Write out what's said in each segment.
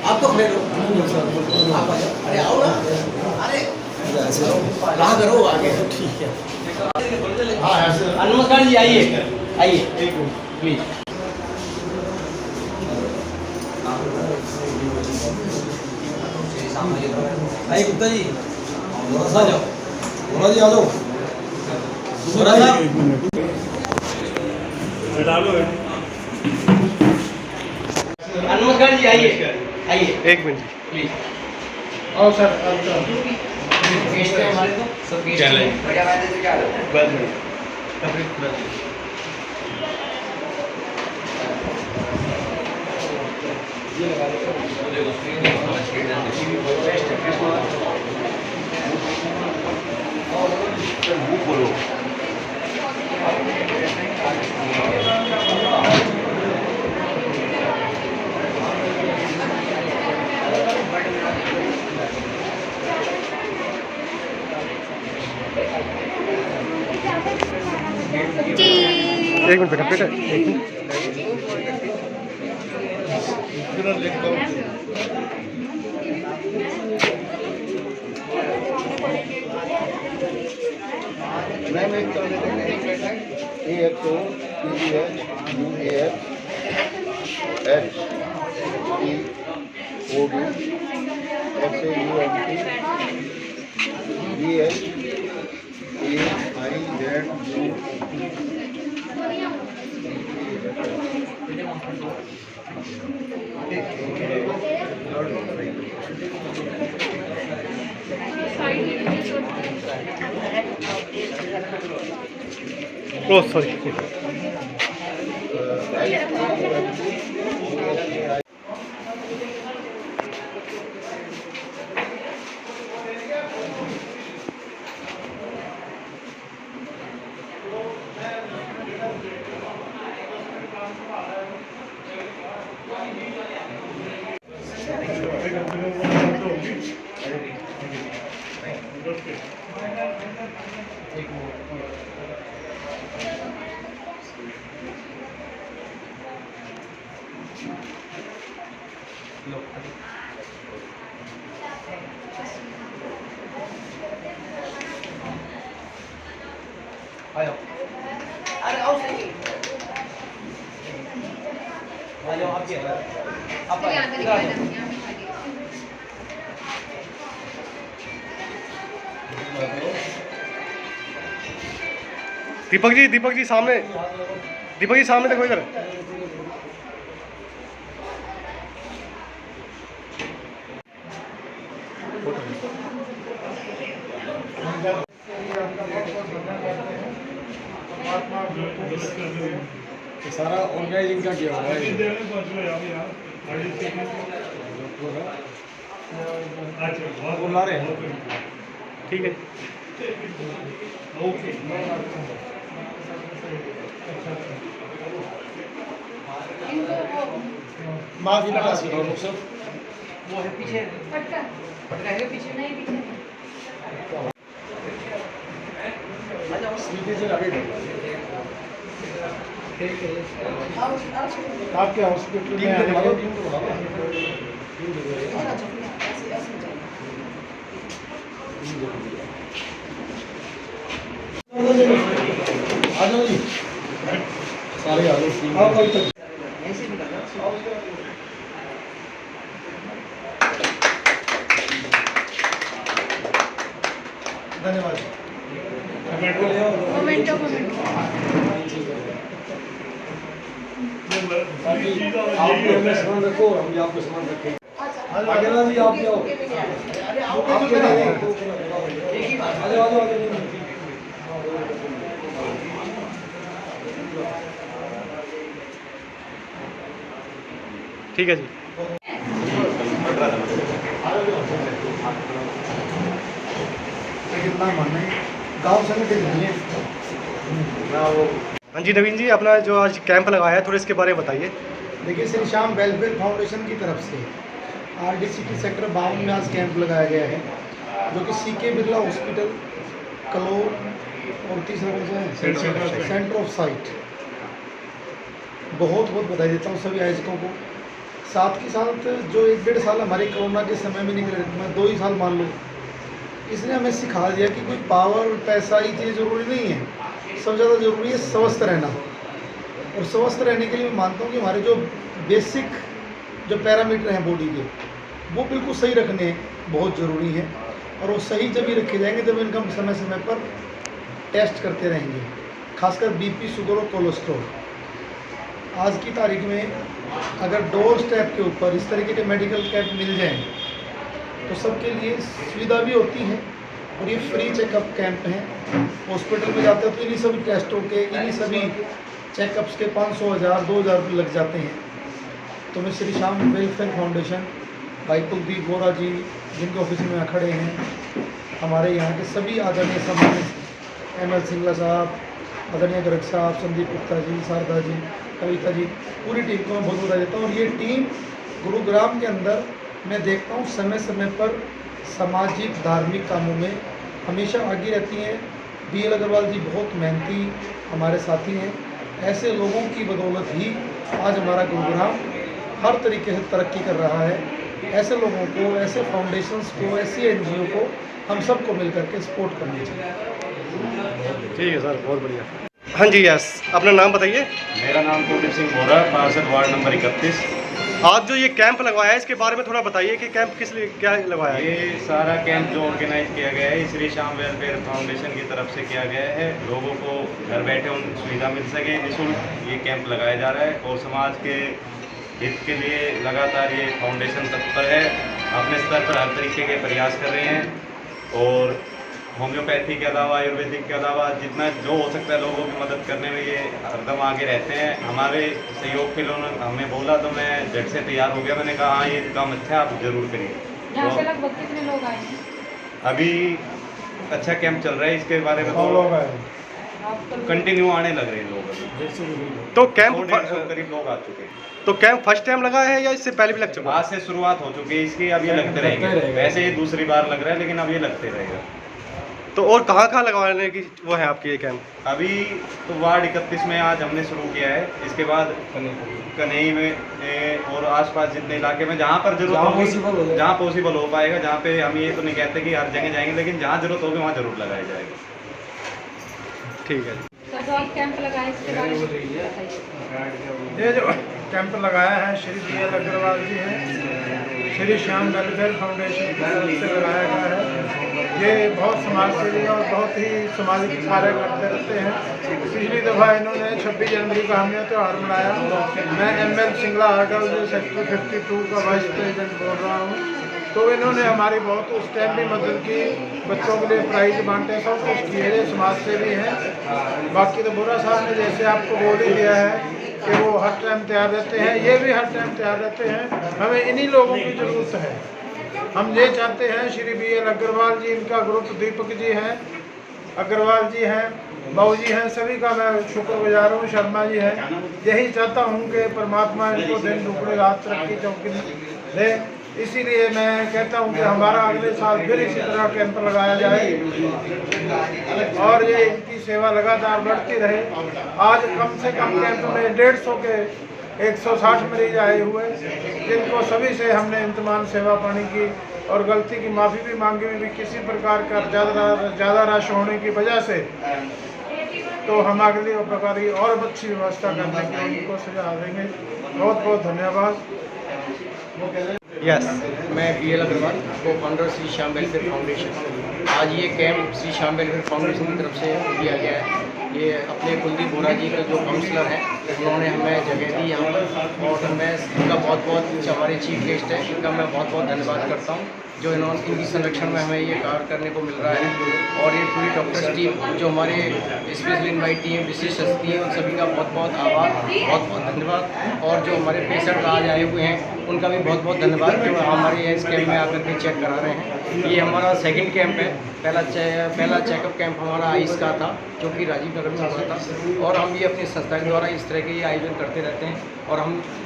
आप तो खड़े रहो, आप आ जाओ, अरे आओ ना, अरे कहाँ करो आगे, ठीक है। हाँ ऐसे नमस्कार जी, आइए आइए एक मिनट प्लीज। आइए गुप्ता जी, आ जाओ, बोला जी आ जाओ, बोला साहब डालो। नमस्कार जी, आइए आइए एक मिनट प्लीज। आओ सर। गेस्ट है हमारे, तो सब गेस्ट हैं। बढ़िया बात है, क्या हाल है? बस बढ़िया। ये लगा दो। एक मिनट बेटा एक मिनट। मैम एक तो AXO PDH UAH HEOD SAUMT VH oh sorry. आयो, अरे आओ सही, आ जाओ आप, दीपक जी सामने, दीपक जी सामने देखो इधर। सारा ऑर्गेनाइजिंग का किया हुआ है। बुला रहे हैं, ठीक है। माँ भी लगा सकते हो सब। वो है पीछे, पटका है पीछे, नहीं पीछे, आ जाओ सीधे से आगे आपके हॉस्पिटल में आने वाले आ जाओ जी, सारे आ जाओ। आओ कल तक ऐसे भी करना। धन्यवाद। मोमेंटो आप हमें सामान रखो, हम भी आपको सामान रखेंगे। आगे वाला जी आप जाओ, आपके नहीं, आ जाओ। ठीक है जी। कितना मानना गाँव से नहीं है। हाँ जी नवीन जी, अपना जो आज कैंप लगाया है थोड़ा इसके बारे में बताइए। देखिए, श्री श्याम वेलफेयर फाउंडेशन की तरफ से RD-सिटी सेक्टर 52 में आज कैंप लगाया गया है, जो कि CK बिरला हॉस्पिटल कलोर और तीसरा कौन सा है, सेंटर ऑफ साइट। बहुत बधाई देता हूँ सभी आयोजकों को, साथ के साथ जो 1-1.5 साल हमारे कोरोना के समय में निकले, मैं 2 ही साल मान लूँ, इसने हमें सिखा दिया कि कोई पावर पैसा ही चीज़ ज़रूरी नहीं है, सबसे ज़्यादा ज़रूरी है स्वस्थ रहना। और स्वस्थ रहने के लिए मैं मानता हूँ कि हमारे जो बेसिक जो पैरामीटर हैं बॉडी के, वो बिल्कुल सही रखने बहुत ज़रूरी है। और वो सही जब ही रखे जाएंगे जब इनका समय समय पर टेस्ट करते रहेंगे, खासकर बीपी, शुगर और कोलेस्ट्रॉल। आज की तारीख में अगर डोर स्टेप के ऊपर इस तरीके के मेडिकल कैंप मिल जाएं तो सबके लिए सुविधा भी होती है। और ये फ्री चेकअप कैंप हैं। हॉस्पिटल में जाते हो तो इन्हीं सभी टेस्टों के, इन्हीं सभी चेकअप्स के 500, 1000, 2000 रुपये लग जाते हैं। तो मैं श्री श्याम वेलफेयर फाउंडेशन, भाई कुलदीप बोरा जी जिनके ऑफिस में यहाँ खड़े हैं, हमारे यहाँ के सभी आदरणीय सम्मानित ML सिंगला साहब, आदरणीय गर्ग साहब, संदीप गुप्ता जी, शारदा जी, कविता जी, पूरी टीम को मैं बहुत बधाई देता हूँ। और ये टीम गुरुग्राम के अंदर मैं देखता हूँ समय समय पर सामाजिक धार्मिक कामों में हमेशा आगे रहती हैं। BL अग्रवाल जी बहुत मेहनती हमारे साथी हैं। ऐसे लोगों की बदौलत ही आज हमारा गुरुग्राम हर तरीके से तरक्की कर रहा है। ऐसे लोगों को, ऐसे फाउंडेशंस को, ऐसी NGO को हम सबको मिल करके सपोर्ट करनी चाहिए। ठीक है सर, बहुत बढ़िया। हाँ जी, यस, अपना नाम बताइए। मेरा नाम कुलदीप सिंह बोरा, पार्षद वार्ड नंबर 31। आज जो ये कैंप लगवाया है इसके बारे में थोड़ा बताइए कि कैंप किस लिए क्या लगवाया है? ये सारा कैंप जो ऑर्गेनाइज किया गया है श्री श्याम वेलफेयर फाउंडेशन की तरफ से किया गया है। लोगों को घर बैठे उन सुविधा मिल सके, निःशुल्क ये कैंप लगाया जा रहा है। और समाज के हित के लिए लगातार ये फाउंडेशन तत्पर है, अपने स्तर पर हर तरीके के प्रयास कर रहे हैं। और होम्योपैथी के अलावा, आयुर्वेदिक के अलावा जितना जो हो सकता है लोगों की मदद करने में ये हरदम आगे रहते हैं। हमारे सहयोग के लोगों ने हमें बोला तो मैं झट से तैयार हो गया। मैंने कहा हाँ, ये काम अच्छा है, आप जरूर करिए। यहाँ से लगभग कितने लोग आए हैं? अभी अच्छा कैंप चल रहा है, इसके बारे में तो कंटिन्यू आने लग रहे हैं लोग। अभी तो कैंप 150 करीब लोग आ चुके हैं। तो कैंप फर्स्ट टाइम लगा है या इससे पहले भी लग चुका है? आज से शुरुआत हो चुकी है इसकी, अब ये लगते रहेंगे। वैसे ये दूसरी बार लग रहा है लेकिन अब ये लगते रहेगा। तो और कहाँ लगवाने की वो है आपकी ये कैंप? अभी तो वार्ड 31 में आज हमने शुरू किया है। इसके बाद कन्हई में और आसपास जितने इलाके में जहाँ पर जरूरत होगी, जहाँ पॉसिबल हो पाएगा, जहाँ पे हम ये तो नहीं कहते कि हर जगह जाएंगे, लेकिन जहाँ जरूरत होगी वहाँ जरूर लगाया जाएगा। ठीक है। तो जो आप कैंप लगाए इसके बारे में बताइए। ये जो कैंप लगाया है श्री BL अग्रवाल जी हैं, श्री श्याम वेलफेयर फाउंडेशन की तरफ से लगाया गया है। ये बहुत समाज सेवी और बहुत ही सामाजिक कार्य करते रहते हैं। पिछली दफ़ा इन्होंने 26 जनवरी का हमने त्यौहार मनाया। मैं ML सिंगला आर्डर सेक्टर 52 का वाइस प्रेसिडेंट बोल रहा हूँ। तो इन्होंने हमारी बहुत उस टाइम भी मदद की, बच्चों के लिए प्राइज बांटे, सब कुछ किए। ये समाज सेवी हैं। बाकी तो बोरा साहब ने जैसे आपको बोल ही दिया है कि वो हर टाइम तैयार रहते हैं, ये भी हर टाइम तैयार रहते हैं। हमें इन्हीं लोगों की ज़रूरत है। हम ये चाहते हैं श्री BL अग्रवाल जी, इनका ग्रुप, दीपक जी हैं, अग्रवाल जी हैं, बाबू जी हैं, सभी का मैं शुक्रगुजार हूँ, शर्मा जी हैं। यही चाहता हूँ कि परमात्मा इनको दिन दुगनी रात तरक्की चौकी दे। इसीलिए मैं कहता हूँ कि हमारा अगले साल फिर इसी तरह कैंप लगाया जाए और ये इनकी सेवा लगातार बढ़ती रहे। आज कम से कम कैंप में 150 के 160 मरीज आए हुए, जिनको सभी से हमने इंतमान सेवा पानी की और गलती की माफ़ी भी मांगी हुई। किसी प्रकार का ज़्यादा रश होने की वजह से तो हम अगली प्रकार की और अच्छी व्यवस्था करने के लिए उनको सुझाव देंगे। बहुत बहुत धन्यवाद। यस, मैं BL अग्रवाल, को founder Shri Shyam welfare foundation. आज ये camp Shri Shyam welfare foundation की तरफ से दिया गया है। ये अपने कुलदीप बोरा जी के जो काउंसलर हैं, उन्होंने हमें जगह दी यहाँ पर और मैं इनका बहुत हमारे चीफ गेस्ट हैं, इनका मैं बहुत धन्यवाद करता हूँ जो इनकी संरक्षण में हमें ये कार्य करने को मिल रहा है। और ये पूरी डॉक्टर्स टीम जो हमारे स्पेशल इन्वाइट टीम, विशिष्ट हस्ती है, उन सभी का बहुत आभार, बहुत धन्यवाद। और जो हमारे पेशेंट आज आए हुए हैं उनका भी बहुत धन्यवाद जो हमारे इस कैंप में आकर के चेक करा रहे हैं। ये हमारा सेकंड कैंप है। पहला चेकअप कैंप हमारा आइस का था जो कि राजीव नगर में हुआ था और हम ये अपनी संस्था के द्वारा इस तरह के ये आयोजन करते रहते हैं और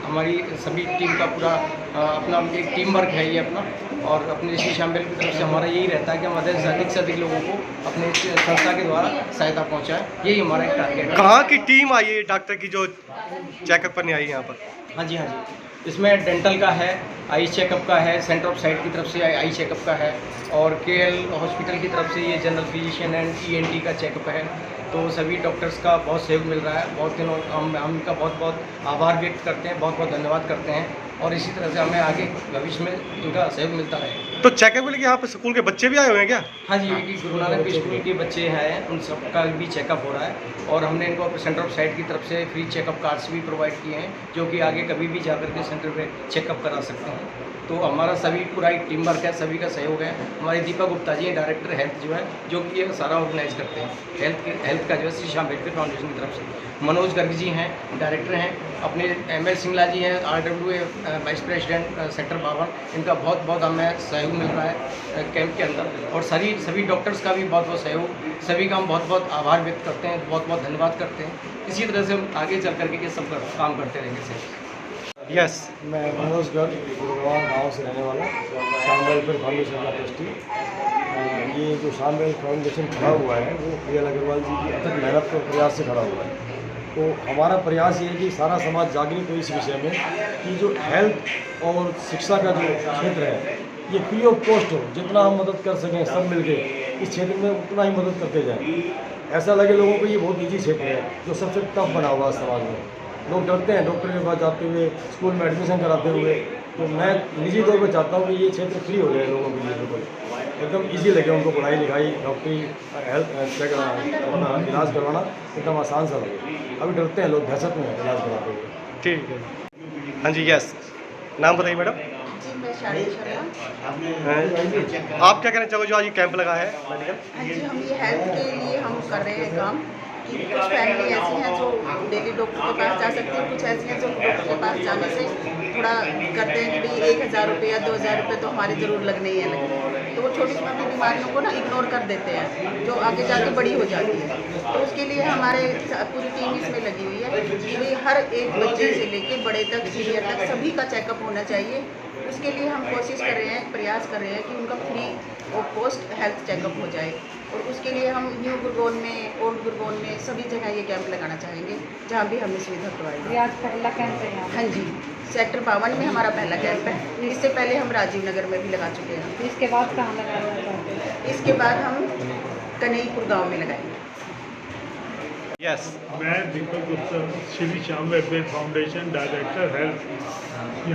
हमारी सभी टीम का पूरा अपना एक टीम वर्क है ये अपना, और अपने श्री श्याम वेलफेयर की तरफ से हमारा यही रहता है कि हम अधिक से अधिक लोगों को अपने संस्था के द्वारा सहायता पहुँचाएँ, यही हमारा एक टारगेट है। कहाँ की टीम आई है डॉक्टर की जो चेकअप करने आई है यहाँ पर? हाँ जी, इसमें डेंटल का है, आई चेकअप का है, सेंटर ऑफ साइट की तरफ से आई चेकअप का है, और केएल हॉस्पिटल की तरफ से ये जनरल फिजिशियन एंड ईएनटी का चेकअप है। तो सभी डॉक्टर्स का बहुत सहयोग मिल रहा है, बहुत दिनों हम इनका बहुत आभार व्यक्त करते हैं, बहुत धन्यवाद करते हैं, और इसी तरह से हमें आगे भविष्य में इनका सहयोग मिलता रहे। तो चेकअप के लिए यहाँ पर स्कूल के बच्चे भी आए हुए हैं क्या? हाँ जी, ये गुरु नानक स्कूल के बच्चे हैं, उन सबका भी चेकअप हो रहा है, और हमने इनको सेंटर ऑफ साइट की तरफ से फ्री चेकअप कार्ड्स भी प्रोवाइड किए हैं, जो कि आगे कभी भी जाकर के सेंटर पे चेकअप करा सकते हैं। तो हमारा सभी पूरा एक टीम वर्क है, सभी का सहयोग है। हमारे दीपक गुप्ता जी हैं डायरेक्टर हेल्थ जो है, जो कि ये सारा ऑर्गेनाइज करते हैं हेल्थ का जो है श्री श्याम वेलफेयर फाउंडेशन की तरफ से। मनोज गर्ग जी हैं डायरेक्टर हैं, अपने ML सिंगला जी हैं RWA वाइस प्रेसिडेंट सेक्टर 52, इनका बहुत हमें सहयोग मिल रहा है कैंप के अंदर, और सभी डॉक्टर्स का भी बहुत सहयोग, सभी का हम बहुत आभार व्यक्त करते हैं, बहुत धन्यवाद करते हैं। इसी तरह से हम आगे चल करके ये सब काम करते रहेंगे सर। यस, मैं मनोज गर्ग गुरुग्राम गाँव से रहने वाला, श्याम वेलफेयर फाउंडेशन का ट्रस्टी। ये जो श्याम वेलफेयर फाउंडेशन खड़ा हुआ है वो केएल अग्रवाल जी की अथक मेहनत और प्रयास से खड़ा हुआ है। तो हमारा प्रयास ये है कि सारा समाज जागरूक हो इस विषय में कि जो हेल्थ और शिक्षा का जो क्षेत्र है ये फ्री ऑफ कॉस्ट हो, जितना हम मदद कर सकें सब मिलके इस क्षेत्र में उतना ही मदद करते जाएं। ऐसा लगे लोगों को ये बहुत ईजी क्षेत्र है जो सबसे टफ बना हुआ है समाज में। लोग डरते हैं डॉक्टर के पास जाते हुए, स्कूल में एडमिशन कराते हुए। तो मैं निजी तौर पर चाहता हूँ कि ये क्षेत्र फ्री हो जाए लोगों के लिए, बिल्कुल एकदम इजी लगे उनको, पढ़ाई लिखाई डॉक्टरी हेल्थ अपना इलाज करवाना एकदम आसान सा लगे। अभी डरते हैं लोग, दहशत में इलाज कराते हुए। ठीक है। हाँ जी, यस, नाम बताइए मैडम। जी, मैं शादी शर्मा। आप क्या कहना चाहोगे जो आज ये कैंप लगा है मेडिकल? हाँ जी, हम ये हेल्थ के लिए हम कर रहे हैं काम कि कुछ फैमिली ऐसी हैं जो डेली डॉक्टर के पास जा सकती हैं, कुछ ऐसी हैं जो डॉक्टर के पास जाने से थोड़ा करते हैं कि भाई 1000 रुपये या 2000 रुपये तो हमारे ज़रूर लगने ही हैं, तो वो छोटी छोटी बीमारियों को ना इग्नोर कर देते हैं जो आगे जाके बड़ी हो जाती है। तो उसके लिए हमारे पूरी टीम इसमें लगी हुई है कि भाई हर एक बच्चे से लेके बड़े तक, सीनियर तक सभी का चेकअप होना चाहिए। उसके लिए हम कोशिश कर रहे हैं, प्रयास कर रहे हैं कि उनका free of cost health checkup हो जाए, और उसके लिए हम न्यू गुरगोन में, ओल्ड गुरगोन में सभी जगह ये कैंप लगाना चाहेंगे जहाँ भी हमने सुविधा प्रोवाइड की। आज पहला कैंप है यहाँ? हाँ जी, सेक्टर 52 में हमारा पहला कैंप है। इससे पहले हम राजीव नगर में भी लगा चुके हैं। इसके बाद कहाँ लगाना चाहते हैं? इसके बाद हम कन्हईपुर गाँव में लगाएंगे। यस, मैं Deepak Gupta, Shri Shyam welfare foundation director health.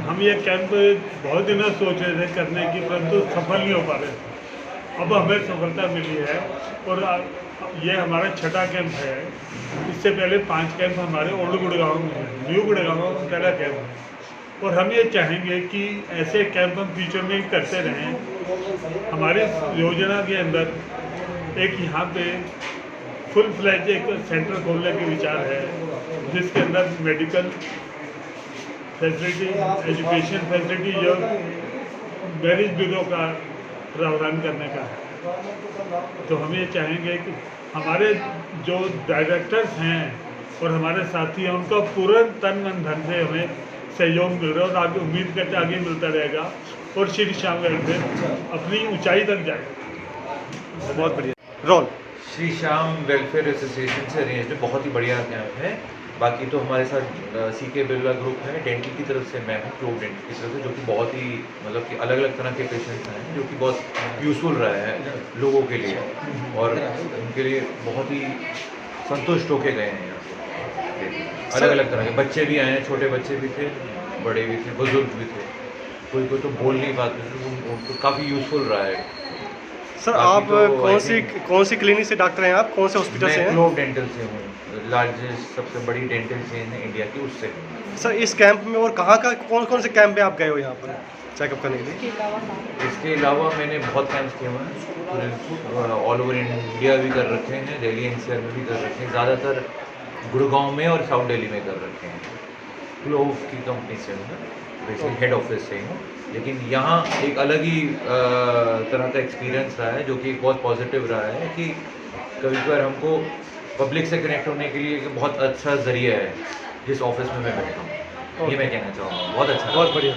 हम ये कैंप बहुत दिनों सोच रहे थे करने की, परंतु सफल नहीं हो पा रहे। अब हमें सफलता मिली है और ये हमारा छठा कैंप है। इससे पहले 5 कैंप हमारे ओल्ड गुड़गांव में है, न्यू गुड़गांव में पहला कैंप है, और हम ये चाहेंगे कि ऐसे कैंप हम फ्यूचर में करते रहें। हमारी योजना के अंदर एक यहाँ पे फुल फ्लैज एक सेंटर खोलने के विचार है, जिसके अंदर मेडिकल फैसिलिटी, एजुकेशन फैसिलिटी और मैरिज ब्यूरो का प्रावधान करने का है। तो हम ये चाहेंगे कि हमारे जो डायरेक्टर्स हैं और हमारे साथी हैं उनका पूरा तन मन धन से हमें सहयोग मिल रहा है, और आगे उम्मीद करते आगे मिलता रहेगा, और श्री श्याम वेलफेयर अपनी ऊंचाई तक जाएगा। बहुत बढ़िया। रोल श्री श्याम वेलफेयर एसोसिएशन से अरेंज्ड बहुत ही बढ़िया कैंप है। बाकी तो हमारे साथ CK बिरला ग्रुप है, डेंटल की तरफ से मैं हूँ, क्लोव डेंटल की तरफ से, जो कि बहुत ही मतलब कि अलग अलग तरह के पेशेंट्स हैं, जो कि बहुत यूज़फुल रहा है लोगों के लिए, और उनके लिए बहुत ही संतुष्ट होके गए हैं यहाँ से। अलग अलग तरह के बच्चे भी आए हैं, छोटे बच्चे भी थे, बड़े भी थे, बुजुर्ग भी थे, कोई तो बोल नहीं पाते थे, उनको काफ़ी यूज़फुल रहा है। सर, आप कौन सी क्लिनिक से डॉक्टर हैं? आप कौन से हॉस्पिटल से हैं? मैं क्लोव डेंटल से हूँ, लार्जेस्ट सबसे बड़ी डेंटल चेन है इंडिया की, उससे। सर, इस कैंप में और कौन से कैंप में आप गए हो यहाँ पर चेकअप करने के लिए? इसके अलावा मैंने बहुत कैंप्स किए हुए हैं, ऑल ओवर इंडिया भी कर रखे हैं, दिल्ली NCR में भी कर रखे हैं, ज़्यादातर गुड़गांव में और साउथ दिल्ली में कर रखे हैं। क्लोव की कंपनी से हूँ, बेसिकली हेड ऑफिस से हूँ, लेकिन यहाँ एक अलग ही तरह का एक्सपीरियंस रहा है, जो कि बहुत पॉजिटिव रहा है कि कभी कभार हमको पब्लिक से कनेक्ट होने के लिए एक बहुत अच्छा ज़रिया है जिस ऑफिस में मैं बैठा हूँ। ये मैं कहना चाहूँगा, बहुत अच्छा लगा। बहुत बढ़िया।